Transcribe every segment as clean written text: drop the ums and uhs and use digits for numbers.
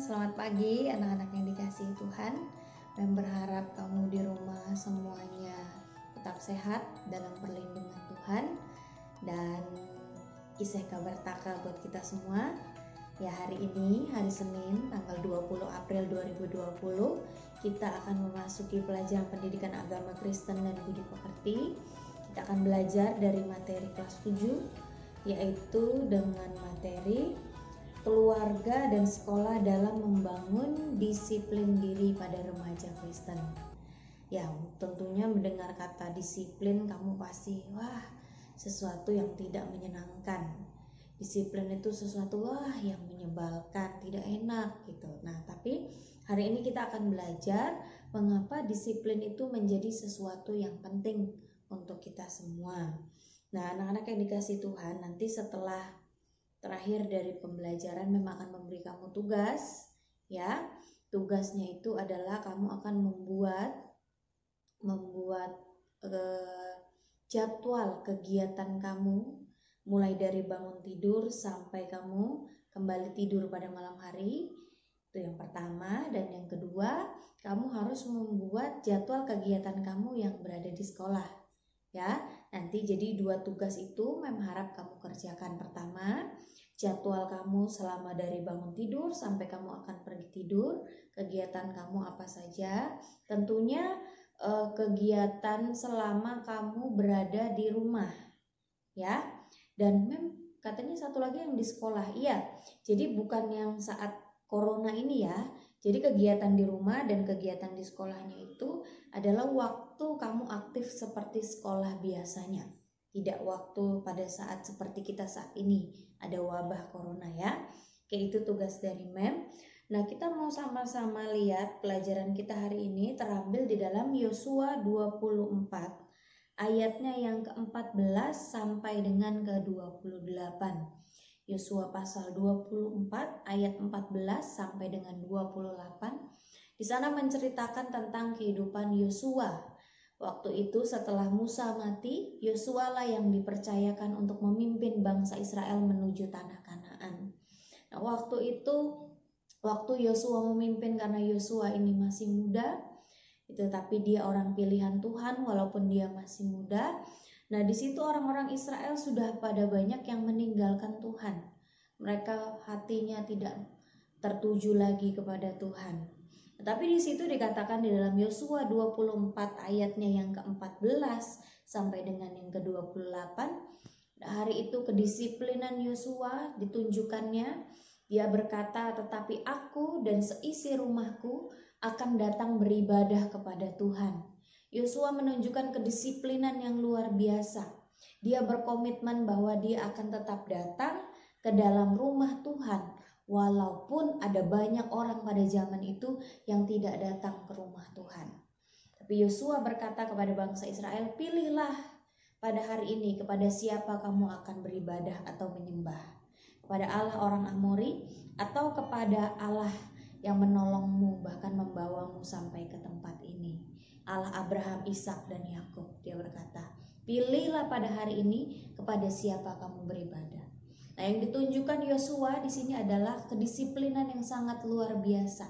Selamat pagi anak-anak yang dikasihi Tuhan. Dan berharap kamu di rumah semuanya tetap sehat dalam perlindungan Tuhan. Dan kisah kabar taka buat kita semua. Ya, hari ini hari Senin tanggal 20 April 2020 kita akan memasuki pelajaran pendidikan agama Kristen dan budi pekerti. Kita akan belajar dari materi kelas 7, yaitu dengan materi keluarga dan sekolah dalam membangun disiplin diri pada remaja Kristen. Ya, tentunya mendengar kata disiplin kamu pasti sesuatu yang tidak menyenangkan. Disiplin itu sesuatu yang menyebalkan, tidak enak gitu. Nah, tapi hari ini kita akan belajar mengapa disiplin itu menjadi sesuatu yang penting untuk kita semua. Nah, anak-anak yang dikasihi Tuhan, nanti setelah terakhir dari pembelajaran memang akan memberi kamu tugas, ya. Tugasnya itu adalah kamu akan membuat jadwal kegiatan kamu mulai dari bangun tidur sampai kamu kembali tidur pada malam hari. Itu yang pertama. Dan yang kedua, kamu harus membuat jadwal kegiatan kamu yang berada di sekolah, ya. Nanti jadi 2 tugas itu harap kamu kerjakan. Pertama, jadwal kamu selama dari bangun tidur sampai kamu akan pergi tidur, kegiatan kamu apa saja. Tentunya kegiatan selama kamu berada di rumah, ya. Dan katanya satu lagi yang di sekolah. Iya, jadi bukan yang saat corona ini ya. Jadi kegiatan di rumah dan kegiatan di sekolahnya itu adalah waktu kamu aktif seperti sekolah biasanya. Tidak waktu pada saat seperti kita saat ini, ada wabah corona ya. Oke, itu tugas dari Mem. Nah, kita mau sama-sama lihat pelajaran kita hari ini terambil di dalam Yosua 24, ayatnya yang ke-14 sampai dengan ke-28. Yosua pasal 24 ayat 14 sampai dengan 28. Di sana menceritakan tentang kehidupan Yosua. Waktu itu setelah Musa mati, Yosua lah yang dipercayakan untuk memimpin bangsa Israel menuju tanah Kanaan. Nah, waktu Yosua memimpin, karena Yosua ini masih muda, tapi dia orang pilihan Tuhan walaupun dia masih muda. Nah, di situ orang-orang Israel sudah pada banyak yang meninggalkan Tuhan. Mereka hatinya tidak tertuju lagi kepada Tuhan. Tapi di situ dikatakan di dalam Yosua 24 ayatnya yang ke-14 sampai dengan yang ke-28, hari itu kedisiplinan Yosua ditunjukkannya. Dia berkata, "Tetapi aku dan seisi rumahku akan datang beribadah kepada Tuhan." Yosua menunjukkan kedisiplinan yang luar biasa. Dia berkomitmen bahwa dia akan tetap datang ke dalam rumah Tuhan walaupun ada banyak orang pada zaman itu yang tidak datang ke rumah Tuhan. Tapi Yosua berkata kepada bangsa Israel, "Pilihlah pada hari ini kepada siapa kamu akan beribadah atau menyembah. Kepada Allah orang Amori atau kepada Allah yang menolongmu bahkan membawamu sampai ke tempat ini. Allah Abraham, Ishak dan Yakub." Dia berkata, "Pilihlah pada hari ini kepada siapa kamu beribadah." Nah, yang ditunjukkan Yosua di sini adalah kedisiplinan yang sangat luar biasa.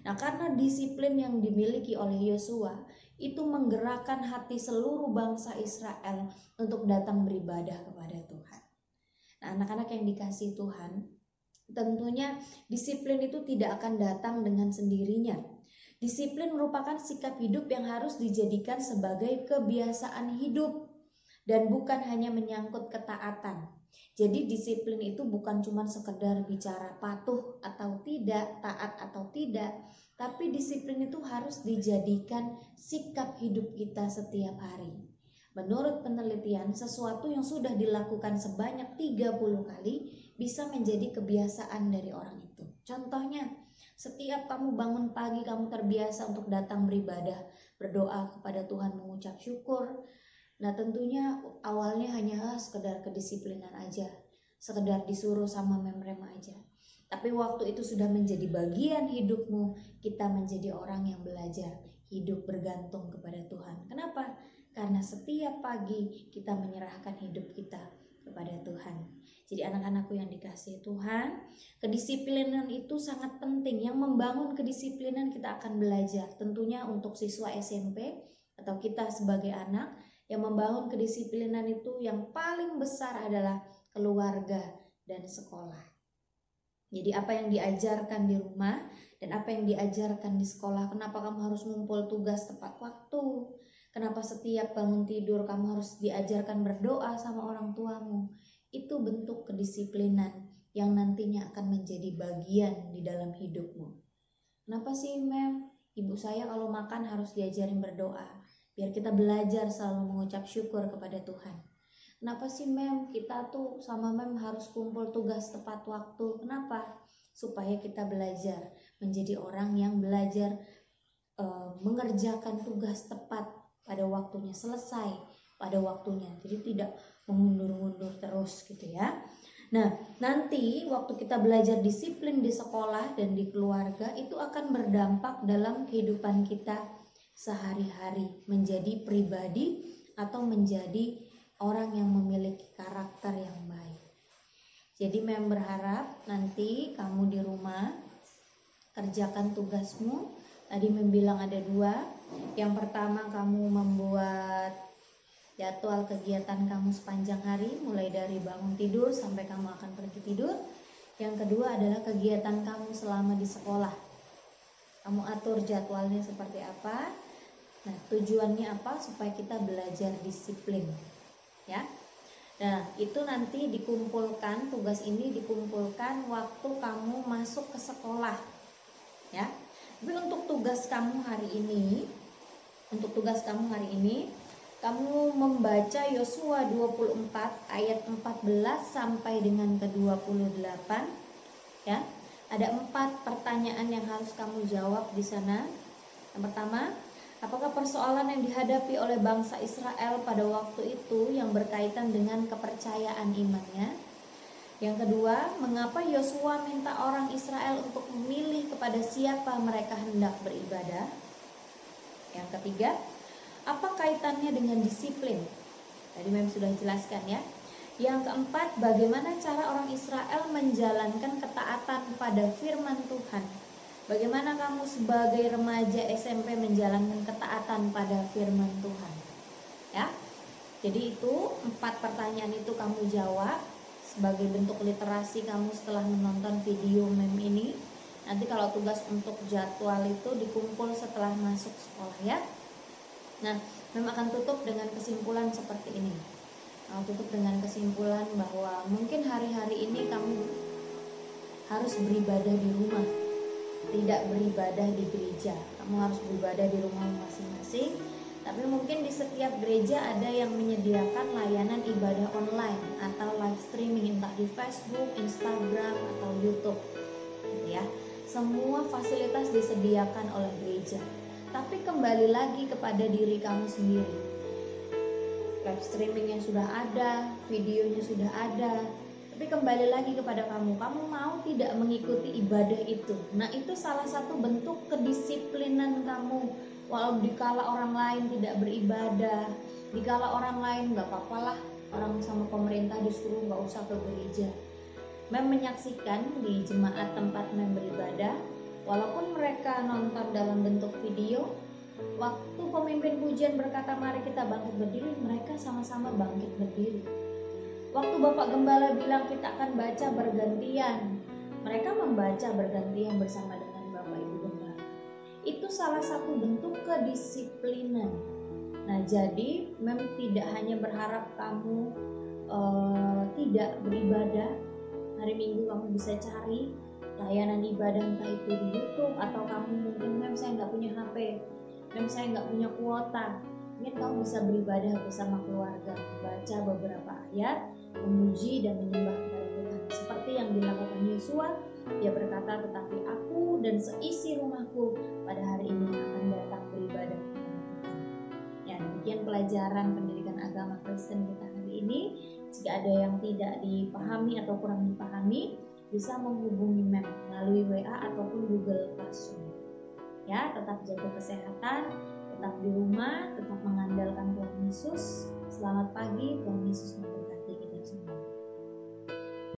Nah, karena disiplin yang dimiliki oleh Yosua itu menggerakkan hati seluruh bangsa Israel untuk datang beribadah kepada Tuhan. Nah, anak-anak yang dikasihi Tuhan, tentunya disiplin itu tidak akan datang dengan sendirinya. Disiplin merupakan sikap hidup yang harus dijadikan sebagai kebiasaan hidup dan bukan hanya menyangkut ketaatan. Jadi disiplin itu bukan cuma sekedar bicara patuh atau tidak, taat atau tidak, tapi disiplin itu harus dijadikan sikap hidup kita setiap hari. Menurut penelitian, sesuatu yang sudah dilakukan sebanyak 30 kali bisa menjadi kebiasaan dari orang itu. Contohnya, setiap kamu bangun pagi, kamu terbiasa untuk datang beribadah, berdoa kepada Tuhan, mengucap syukur. Nah, tentunya awalnya hanya sekedar kedisiplinan aja, sekedar disuruh sama memrem aja. Tapi waktu itu sudah menjadi bagian hidupmu, kita menjadi orang yang belajar hidup bergantung kepada Tuhan. Kenapa? Karena setiap pagi kita menyerahkan hidup kita kepada Tuhan. Jadi anak-anakku yang dikasihi Tuhan, kedisiplinan itu sangat penting. Yang membangun kedisiplinan kita akan belajar. Tentunya untuk siswa SMP atau kita sebagai anak, yang membangun kedisiplinan itu yang paling besar adalah keluarga dan sekolah. Jadi apa yang diajarkan di rumah dan apa yang diajarkan di sekolah. Kenapa kamu harus ngumpul tugas tepat waktu? Kenapa setiap bangun tidur kamu harus diajarkan berdoa sama orang tuamu? Itu bentuk kedisiplinan yang nantinya akan menjadi bagian di dalam hidupmu. Kenapa sih Mem? Ibu saya kalau makan harus diajarin berdoa. Biar kita belajar selalu mengucap syukur kepada Tuhan. Kenapa sih Mem? Kita tuh sama Mem harus kumpul tugas tepat waktu. Kenapa? Supaya kita belajar menjadi orang yang belajar mengerjakan tugas tepat pada waktunya, selesai pada waktunya. Jadi tidak mengundur-undur terus gitu ya. Nah, nanti waktu kita belajar disiplin di sekolah dan di keluarga itu akan berdampak dalam kehidupan kita sehari-hari, menjadi pribadi atau menjadi orang yang memiliki karakter yang baik. Jadi Mem berharap nanti kamu di rumah kerjakan tugasmu. Tadi Mem bilang ada 2. Yang pertama kamu membuat jadwal kegiatan kamu sepanjang hari, mulai dari bangun tidur sampai kamu akan pergi tidur. Yang kedua adalah kegiatan kamu selama di sekolah. Kamu atur jadwalnya seperti apa. Nah, tujuannya apa? Supaya kita belajar disiplin. Ya. Nah, itu nanti dikumpulkan, tugas ini dikumpulkan waktu kamu masuk ke sekolah. Ya. Tapi untuk tugas kamu hari ini, kamu membaca Yosua 24 ayat 14 sampai dengan ke-28 ya. Ada 4 pertanyaan yang harus kamu jawab di sana. Yang pertama, apakah persoalan yang dihadapi oleh bangsa Israel pada waktu itu yang berkaitan dengan kepercayaan imannya? Yang kedua, mengapa Yosua minta orang Israel untuk memilih kepada siapa mereka hendak beribadah? Yang ketiga, apa kaitannya dengan disiplin? Tadi Mem sudah jelaskan ya. Yang keempat, bagaimana cara orang Israel menjalankan ketaatan pada firman Tuhan? Bagaimana kamu sebagai remaja SMP menjalankan ketaatan pada firman Tuhan? Ya. Jadi itu 4 pertanyaan itu kamu jawab sebagai bentuk literasi kamu setelah menonton video Mem ini. Nanti kalau tugas untuk jadwal itu dikumpul setelah masuk sekolah ya. Nah, Mem akan tutup dengan kesimpulan seperti ini. Tutup dengan kesimpulan bahwa mungkin hari-hari ini kamu harus beribadah di rumah, tidak beribadah di gereja. Kamu harus beribadah di rumah masing-masing. Tapi mungkin di setiap gereja ada yang menyediakan layanan ibadah online atau live streaming, entah di Facebook, Instagram, atau YouTube gitu ya. Semua fasilitas disediakan oleh gereja. Tapi kembali lagi kepada diri kamu sendiri. Live streamingnya sudah ada, videonya sudah ada, tapi kembali lagi kepada kamu. Kamu mau tidak mengikuti ibadah itu? Nah, itu salah satu bentuk kedisiplinan kamu. Walau dikala orang lain tidak beribadah, dikala orang lain gak apa-apalah, orang sama pemerintah disuruh gak usah ke gereja. Mem menyaksikan di jemaat tempat Mem beribadah, walaupun mereka nonton dalam bentuk video, waktu pemimpin pujian berkata mari kita bangkit berdiri, mereka sama-sama bangkit berdiri. Waktu Bapak Gembala bilang kita akan baca bergantian, mereka membaca bergantian bersama dengan Bapak Ibu Gembala. Itu salah satu bentuk kedisiplinan. Nah, jadi Mem tidak hanya berharap kamu tidak beribadah. Hari Minggu kamu bisa cari layanan ibadah entah itu di YouTube, atau kamu mungkin Mem saya nggak punya HP, Mem saya nggak punya kuota. Mungkin kamu bisa beribadah bersama keluarga, membaca beberapa ayat, memuji dan menyembah kepada Tuhan. Seperti yang dilakukan Yosua, dia berkata, tetapi aku dan seisi rumahku pada hari ini akan datang beribadah kepada Tuhan. Ya, demikian pelajaran pendidikan agama Kristen kita hari ini. Jika ada yang tidak dipahami atau kurang dipahami, bisa menghubungi Mem melalui WA ataupun Google Classroom. Ya, tetap jaga kesehatan, tetap di rumah, tetap mengandalkan Tuhan Yesus. Selamat pagi, Tuhan Yesus memberkati.